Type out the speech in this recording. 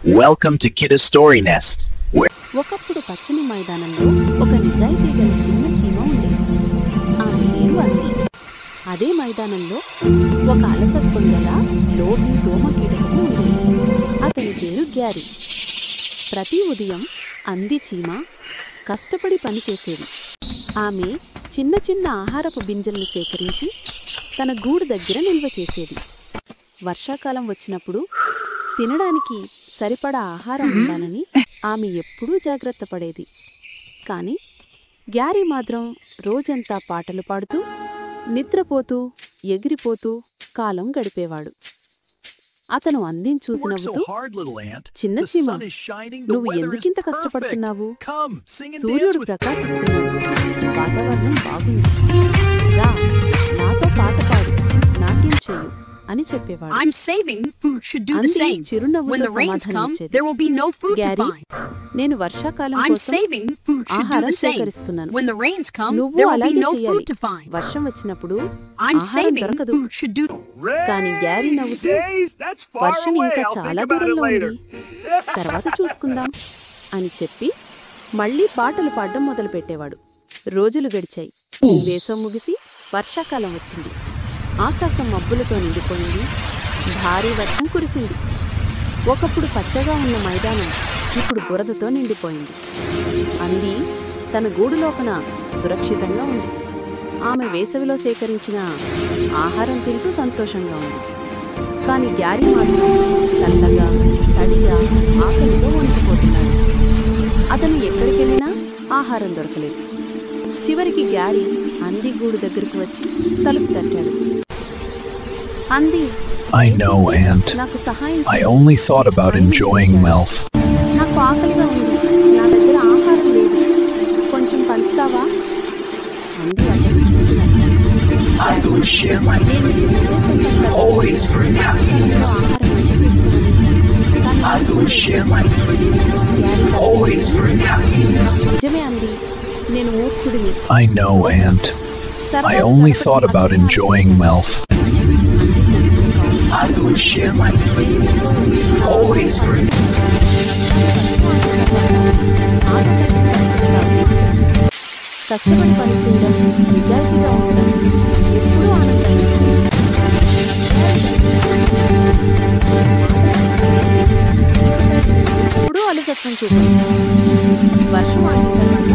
Welcome to Kidda Story Nest. ఒకప్పుడు పచ్చని మైదానంలో ఒక నిజాయితీ గల చిన్న చీమ ఉండేది. ఆమె పేరు అంది. అదే మైదానంలో ఒక అలసత్వం గల లోభి దోమ కీటకము ఉండేది. అతని పేరు గ్యారీ. ప్రతి ఉదయం అంది చీమ కష్టపడి పనిచేసేది. ఆమె చిన్న చిన్న ఆహారపు గింజల్ని సేకరించి తన గూడు దగ్గర నిల్వ చేసేది. వర్షాకాలం వచ్చినప్పుడు తినడానికి సరిపడా ఆహారం ఉండాలని ఆమె ఎప్పుడూ జాగ్రత్త పడేది. కాని గ్యారీ మాత్రం రోజంతా పాటలు పాడుతూ నిద్రపోతూ ఎగిరిపోతూ కాలం గడిపేవాడు. అతను అందిని చూసి నవ్వుతూ, చిన్న చీమ, నువ్వు ఎందుకింత కష్టపడుతున్నావు? సూర్యుడు ప్రకాశిస్తున్నాడు, వాతావరణం బాగుంది, రా నాతో పాట పాడు, నాట్యం చెయ్యి అని చెప్పేవాడు. చిరునవ్వుతో సమాధానమిచ్చేది. గ్యారీ, నేను వర్షాకాలం కోసం ఆహారం సేకరిస్తున్నాను, నువ్వు అలాగే చెయ్యాలి. వర్షం వచ్చినప్పుడు ఆహారం దొరకదు. కాని గ్యారీ నవ్వుతూ, వర్షం ఇంకా చాలా దూరంలో ఉంది, తర్వాత చూసుకుందాం అని చెప్పి మళ్లీ పాటలు పాడడం మొదలుపెట్టేవాడు. రోజులు గడిచాయి. వేసవి ముగిసి వర్షాకాలం వచ్చింది. ఆకాశం మబ్బులతో నిండిపోయింది. భారీ వర్షం కురిసింది. ఒకప్పుడు పచ్చగా ఉన్న మైదానం ఇప్పుడు బురదతో నిండిపోయింది. అంది తన గూడు లోపల సురక్షితంగా ఉంది. ఆమె వేసవిలో సేకరించిన ఆహారం తింటూ సంతోషంగా ఉంది. కాని గ్యారీ మాత్రం చల్లగా తడిగా ఆకలితో వణికిపోతున్నాడు. అతను ఎక్కడికెళ్ళినా ఆహారం దొరకలేదు. చివరికి గ్యారీ అంది గూడు దగ్గరకు వచ్చి తలుపు తట్టాడు. అంది, I know, Ant. నాకు సహాయం I only thought about enjoying Melf. నాకు ఆకలిగా ఉంది, నా దగ్గర ఆహారం లేదు, కొంచెం పంచుతావా? అంది అతను చూసి I will share my food. Always bring happiness. I will share my food. Always bring happiness. నిజమే అంది, నేను మూర్ఖుడిని. I know, Ant. I only thought about enjoying Melf. I will share my food. Always bring. కష్టపడి పనిచేయడం, నిజాయితీగా ఉండడం ఎప్పుడూ ఆనందంగా ఎప్పుడూ అలసత్వం చూపడం. వర్షం ఆగిన తర్వాత